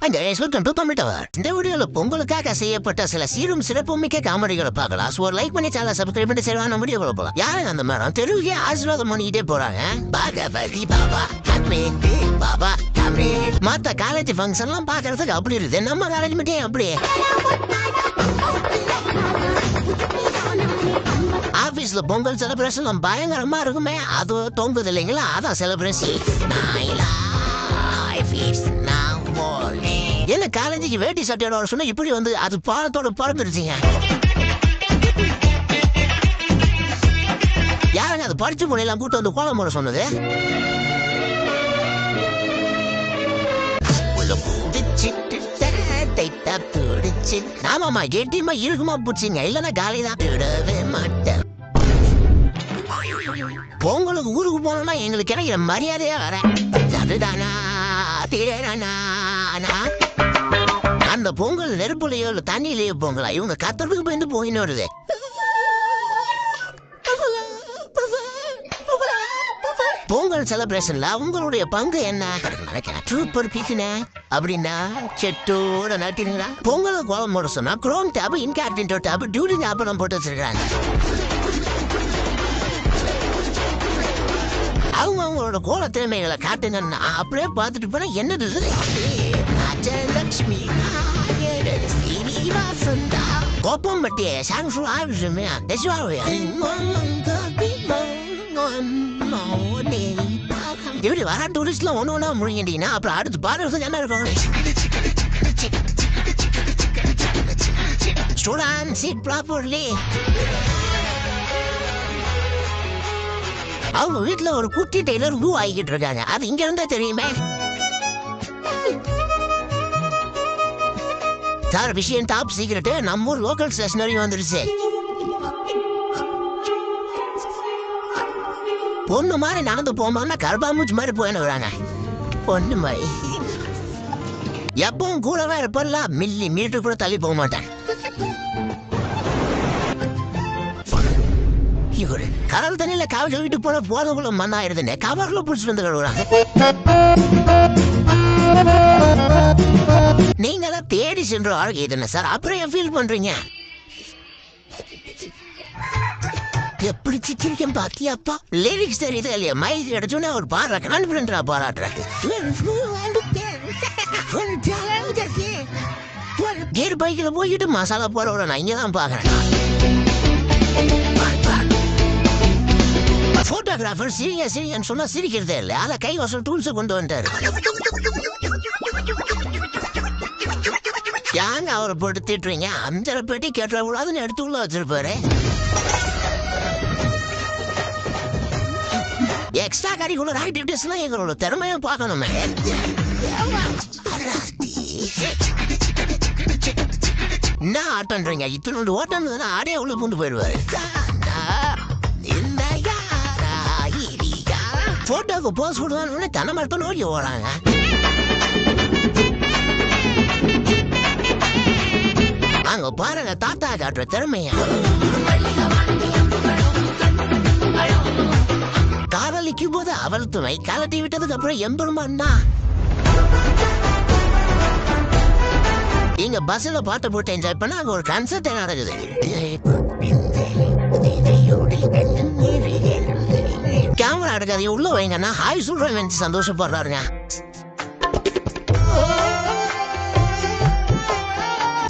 இந்த வீடியோல பொங்கலுக்காக செய்யப்பட்ட சில சீரும் சிறப்பும் மிக்க காமெடிகளை பார்க்கலாம். ஒரு லைக் பண்ணி சேனலை சப்ஸ்கிரைப் பண்ணி சரியான வீடியோ போகலாம். யாருங்க அந்த மேடம் தெருவுக்கே ஆசீர்வாதம் பண்ணிக்கிட்டே போறாங்க. பாபா மத்த காலேஜ் ஃபங்க்ஷன் எல்லாம் பாக்குறதுக்கு அப்படி இருக்குது, நம்ம காலேஜ் மட்டும் அப்படி ஆபீஸ்ல பொங்கல் செலிப்ரேஷன் பயங்கரமா இருக்குமே, அது தொங்குது இல்லைங்களா, அதான் செலிப்ரேஷன். என்ன காலேஜுக்கு வேட்டி சட்டையோட வர சொன்னா இப்படி வந்து அது பாலத்தோட பறந்துருச்சுங்க. யாருங்க அது படிச்சு முனையெல்லாம் கூட்டு வந்து கோலம் போட சொன்னது? ஆமாமா கெட்டியமா இருக்குமா பிடிச்சிங்க, இல்லன்னா காலிதான் விடவே மாட்டேன். பொங்கலுக்கு ஊருக்கு போனோம்னா எங்களுக்கு கிடைக்கிற மரியாதையா வர அதுதானா அந்த பொங்கல் நெருப்புலையோ இல்ல தண்ணியிலேயோ பொங்கலா இவங்க கத்துறதுக்கு பயந்து போயின்னு வருது. பொங்கல் செலிப்ரேஷன்ல உங்களுடைய பங்கு என்ன? சூப்பர் பிக்குன அப்படின்னா செட்டோட நட்டிங்களா. பொங்கல் கோலம் போட சொன்னா குரோம் டேப் இன்கார்டின்டோ டேப் டியூட்டி ஞாபகம் போட்டு வச்சிருக்காங்க. அவங்க அவங்களோட கோல திறமைகளை காட்டுங்கன்னா அப்படியே பார்த்துட்டு போனா என்னது கோப்பம் பட்டிய இப்படி வர டூரிஸ்ட்லாம் ஒன்று ஒன்றா முழுங்கிட்டீங்கன்னா அப்புறம் அடுத்து பாடுறது என்ன இருக்கும்? Students, sit properly. அவங்க வீட்டுல ஒரு குட்டி டெய்லர் பூ ஆகிக்கிட்டு இருக்காங்க, அது இங்க இருந்தா தெரியுமே. சார் விஷயம் டாப் சீக்கிரட், நம்ம ஊர் லோக்கல் ஸ்டேஷனரி வந்துருச்சு. பொண்ணு மாதிரி நடந்து போமான்னா கர்பாமூச்சி மாதிரி போயின்னு வராங்க. பொண்ணு மாதிரி எப்பவும் கூடவே இருப்பல்ல, மில்லி மீட்டர் கூட தள்ளி போக மாட்டேன். கடல் தண்ணியில காவி கழுவிட்டு போன போதக்குள்ள மண்ணாயிருதுன்னு கவர்ல புடிச்சு வந்து கழுவுறாங்க. நீங்க தான் தேடி சென்ற ஆளுக்கு இதுன்னு சார் அப்புறம் ஏன் ஃபீல் பண்றீங்க? எப்படி சிரிக்கும் பாத்தியாப்பா, லிரிக்ஸ் தெரியுது இல்லையா, மைக் கிடைச்சோன்னா ஒரு பாடுற கான்பிடன்டா பாராட்டுறாங்க. கேர் பைக்ல போயிட்டு மசாலா போட நான் இங்கதான் பாக்குறேன். போட்டோகிராஃபர் சிரிங்க சிரிங்கன்னு சொன்னா சிரிக்கிறதே இல்லை, அதை கை வசல் டூல்ஸ் கொண்டு வந்துட்டாரு. யாங்க அவரை போட்டு திட்டுறீங்க? அஞ்சரை பெட்டி கேட்டக்கூடாதுன்னு எடுத்து உள்ள வச்சிருப்பாரு. எக்ஸ்ட்ரா கரிக்குலர் ஆக்டிவிட்டிஸ்லாம் எங்களோட திறமையை பார்க்கணுமே. என்ன ஆட்டன்றீங்க? இத்தனோட ஓட்டம் ஆடே உள்ள பூண்டு போயிடுவாரு. போட்டோக்கு போஸ் கொடுவான்னு தன மரத்தை நோக்கி ஓடுறாங்க. அங்க பாருங்க தாத்தா காட்டுற திறமையா. காதலிக்கும் போது அவள் துணை கலட்டி விட்டதுக்கு அப்புறம் எம்பெருமான்னா இங்க பஸ்ல பாட்டு போட்டு என்ஜாய் பண்ண அங்க ஒரு கன்சர்ட் நடக்குது. கேமரா எடுக்காதீங்க, உள்ள வைங்கன்னா ஹாய் சொல்றேன் சந்தோஷப்படுறாருங்க.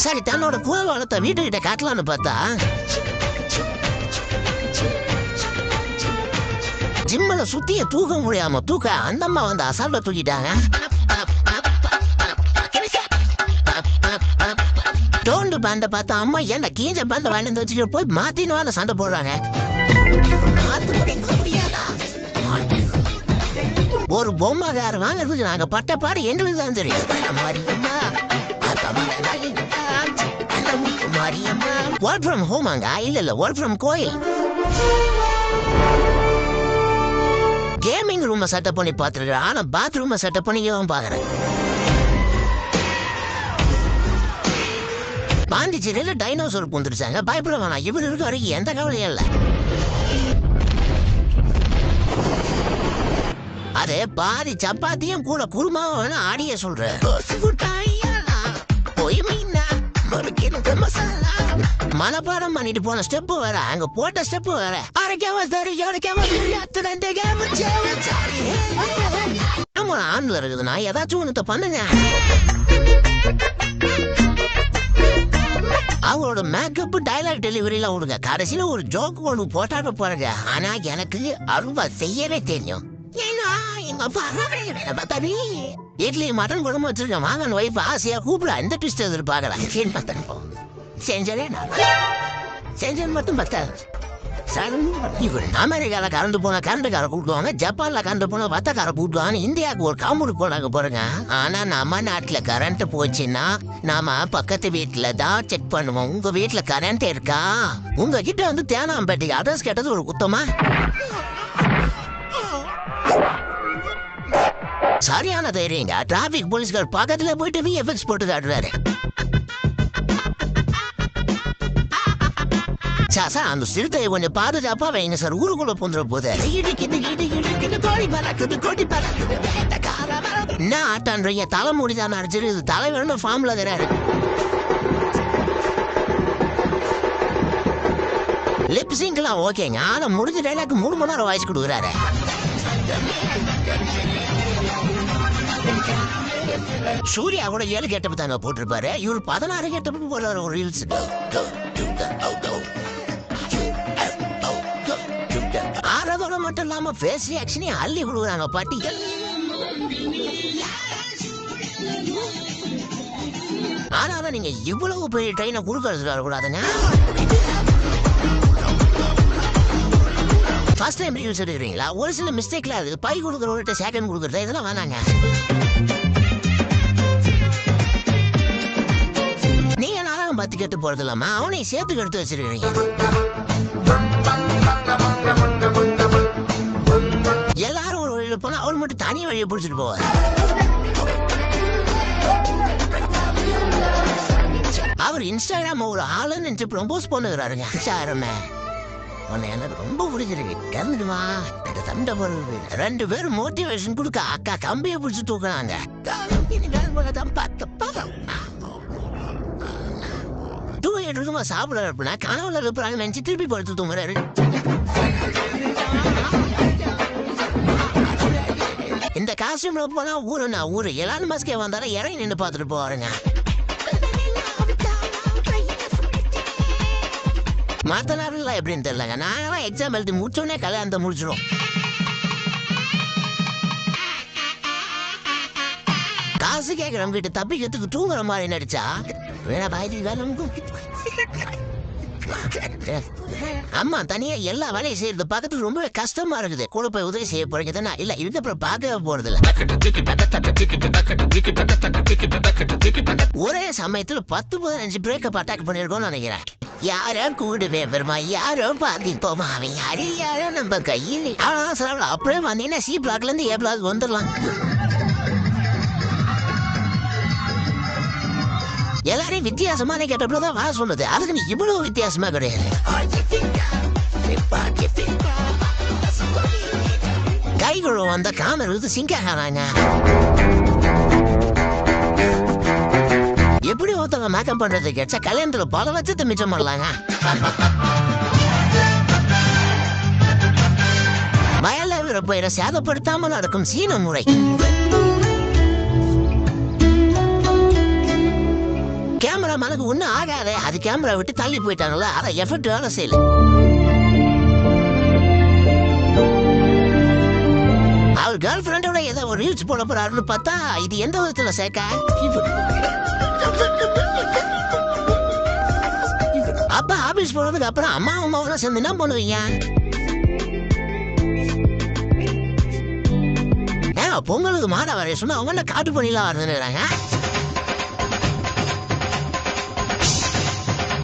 சரி தன்னோட குலவாளத்தை வீட்டுக்கிட்ட காட்டலான்னு பார்த்தா ஜிம்மல சுத்திய தூக்க முடியாம தூக்க அந்த அம்மா வந்து அசால்ட்ட தூக்கிட்டாங்க. டோண்டு பேண்ட பார்த்தா அம்மா என்ன கீஞ்ச பேண்ட வாங்கி வச்சுட்டு போய் மாத்தின்னு சண்டை போடுறாங்க. ஒரு பொம்மைக்கார வாங்கறதுக்கு நாங்க பட்ட பாடு எங்களுக்கு தான் தெரியும். ஒர்க் ஃப்ரம் ஹோமாங்க, இல்ல ஒர்க் ஃப்ரம் கோயில். கேமிங் ரூம் செட்டப் பண்ணி பார்த்துருக்கேன், ஆனா பாத்ரூம் செட்டப் பண்ணி பாக்குறேன். பாண்டிச்சேரியில டைனோசர் பூந்துருச்சாங்க, பயப்பட வேணாம், இவர் இருக்க வரைக்கும் எந்த கவலையும் இல்லை. அது பாதி சப்பாத்தியும் கூட குருமாவும் வேணும் ஆடிய சொல்ற. மனப்பாடம் பண்ணிட்டு போன ஸ்டெப் வேற, அங்க போட்ட ஸ்டெப் வேற. ஆண்ல இருக்குதுன்னா ஏதாச்சும் ஒண்ணு பண்ணுங்க. அவங்களோட மேக்கப் டைலாக் டெலிவரியில விடுங்க, கடைசியில ஒரு ஜோக் ஒன்று போட்டாட்டு போறாங்க. ஆனா எனக்கு அருவா செய்யவே தெரியும். இட்லி மட்டன் குழம்பு வச்சிருக்கேன், வாங்கன்னு வைஃப் ஆசையா கூப்பிட அந்த ட்விஸ்ட் எதிர்பார்க்கலாம். செஞ்சேன் மட்டும் பத்தாது. அமெரிக்கால கரண்ட் போனா கரண்ட்கார கூப்பிடுவாங்க, ஜப்பான்ல கரண்ட் போனா வத்தக்கார கூப்பிடுவாங்க, இந்தியாவுக்கு ஒரு காம்பவுண்ட் போனாங்க போறங்க. ஆனா நம்ம நாட்டுல கரண்ட் போச்சுன்னா நாம பக்கத்து வீட்டுல தான் செக் பண்ணுவோம். உங்க வீட்டுல கரண்ட் இருக்கா? உங்ககிட்ட வந்து தேனாம்பேட்டைக்கு அட்ரஸ் கேட்டது ஒரு குத்தமா? சரியான தைரியங்க. டிராபிக் போலீஸ்கார் பக்கத்துல போயிட்டு VFX போட்டு காட்டுறாரு. சார் அந்த சிறுத்தையை கொஞ்சம் பாதுகாப்பா வைங்க சார், ஊருக்குள்ள போந்துற போது. என்ன ஆட்டான்றீங்க? தலை முடிதான் அடிச்சிரு, தலைவர்னு ஃபார்ம்ல இருக்கிறாரு. லிப்சிங்லாம் ஓகேங்க, ஆனா முடிஞ்ச டைலாக் 3 மணி நேரம் வாய்ஸ் கொடுக்குறாரு. சூர்யா கூட 7 கெட்டப்பு தாங்க போட்டிருப்பாரு, இவர் 16 கெட்டப்பு போடுறாரு ஒரு ரீல்ஸ். ஆறதோட மட்டும் இல்லாம ஃபேஸ் ரியாக்ஷனையும் அள்ளி கொடுக்குறாங்க பாட்டி. ஆனாலும் நீங்க இவ்வளவு பெரிய ட்ரெயினை கொடுக்கறது வரக்கூடாதுங்க. ஃபர்ஸ்ட் டைம் ரிவ்யூஸ் எடுக்கிறீங்களா? ஒரு சில மிஸ்டேக்ல அது பை கொடுக்குறவர்கிட்ட செகண்ட் கொடுக்குறது இதெல்லாம் வேணாங்க. நீங்க நாடகம் பத்தி கெட்டு போறது இல்லாம அவனையும் சேர்த்து கெடுத்து வச்சிருக்கீங்க. எல்லாரும் ஒரு வழியில போனா அவர் மட்டும் தனி வழியை பிடிச்சிட்டு போவார். அவர் இன்ஸ்டாகிராம் ஒரு ஆளுன்னு நினைச்சு ப்ரொம்போஸ் பண்ணுகிறாருங்க. சாரமே உன்னை எனக்கு ரொம்ப பிடிச்சிருக்கு, இறந்துடுமா சண்டை போடுறது. 2 பேரும் மோட்டிவேஷன் கொடுக்க அக்கா கம்பியை பிடிச்சி தூக்குறாங்க. சாப்பிட இருப்பா கனவுல இருப்பாங்க நினைச்சு திருப்பி படுத்து தூங்குறாரு. இந்த காஸ்டியூம்ல போனா ஊருன்னா ஊரு எல்லாரும் மஸ்கே வந்தாலும் இறங்கி நின்று பார்த்துட்டு போவாருங்க. மற்ற நாடுலாம் எப்படின்னு தெரியலங்க, நாங்களாம் எக்ஸாம் எழுதி முடிச்சோடனே கல்யாணத்தை முடிச்சிடும். காசு கேட்கிற வீட்டு தப்பிக்கிறதுக்கு தூங்குற மாதிரி நடிச்சா வேணா பாய்ச்சி வேலை. அம்மா தனியா எல்லா வேலையும் செய்யறது பார்க்கறதுக்கு ரொம்பவே கஷ்டமா இருக்குது. கூட போய் உதவி செய்ய போறீங்க தானே? இல்ல இது அப்புறம் பார்க்கவே போறது இல்ல. ஒரே சமயத்துல 10-15 பிரேக்கப் அட்டாக் பண்ணிருக்கோம்னு நினைக்கிறேன். யாரோ கூடுவே வருமா, யாரோ பாதிப்போமா, அவன் யாரோ நம்ம கையில். அப்படியே வந்தீங்கன்னா C பிளாக்ல இருந்து A பிளாக் வந்துடலாம். எல்லாரையும் வித்தியாசமான கேட்டப்பதான் வா சொன்னது, அதுக்கு நீ இவ்வளவு வித்தியாசமா கிடையாது. கைகுழு வந்த காமர் வந்து சிங்காங்க. எப்படி ஒருத்தவங்க மேக்கப் பண்றது கேட்டா கல்யாணத்துல பல லட்சத்தை மிச்சம் பண்ணலாங்க. வயல்ல பயிரை சேதப்படுத்தாம நடக்கும் சீன முறை. கேமரா மனக்கு ஒன்னும் ஆகாது, அது கேமரா விட்டு தள்ளி போயிட்டாங்கல்ல, அதை எஃபெக்ட் வேலை செய்யல. அவர் கேர்ள் ஃபிரெண்டோட ஏதோ ஒரு ரீல்ஸ் போட போறாருன்னு பார்த்தா இது எந்த விதத்துல சேர்க்க. அப்பா ஆபீஸ் போனதுக்கு அப்புறம் அம்மாவும் சேர்ந்து என்ன பண்ணுவீங்க? பொங்கலுக்கு மாடா வரைய சொன்னா அவங்க என்ன காட்டு பண்ணிலாம் வருதுன்னுறாங்க.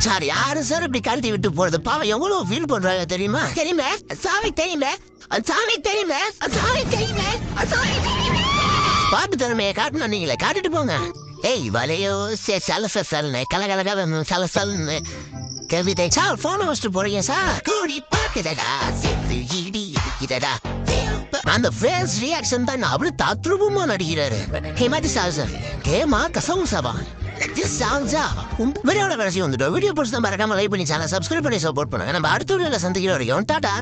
சார் யாரு சார் இப்படி கழட்டி விட்டு போறது? பாவம் எவ்வளவு ஃபீல் பண்றாங்க தெரியுமா? தெரியுமே சாமி, தெரியுமே சாமி, தெரியுமே சாமி, தெரியுமே பாட்டு திறமையை காட்டணும். நீங்களே காட்டிட்டு போங்க. ஏய் வலையோ சலசல்னு கலகலக சலசல்னு கவிதை சார் போன வச்சுட்டு போறீங்க சார். கூடி பாக்குதடா இதடா அந்த ஃபேஸ் ரியாக்ஷன் தான் அப்படி தத்ரூபமா நடிக்கிறாரு. ஹேமாதி சார் கேமா கசவும் சபா This sounds வீடியோட கடைசி வந்துட்டோம். வீடியோ பிடிச்சா மறக்காம லைக் பண்ணி சேனல் சப்ஸ்கிரைப் பண்ணி சப்போர்ட் பண்ணுங்க. நம்ம அடுத்த வீடியோல சந்திக்கிற வரைக்கும் டாடா.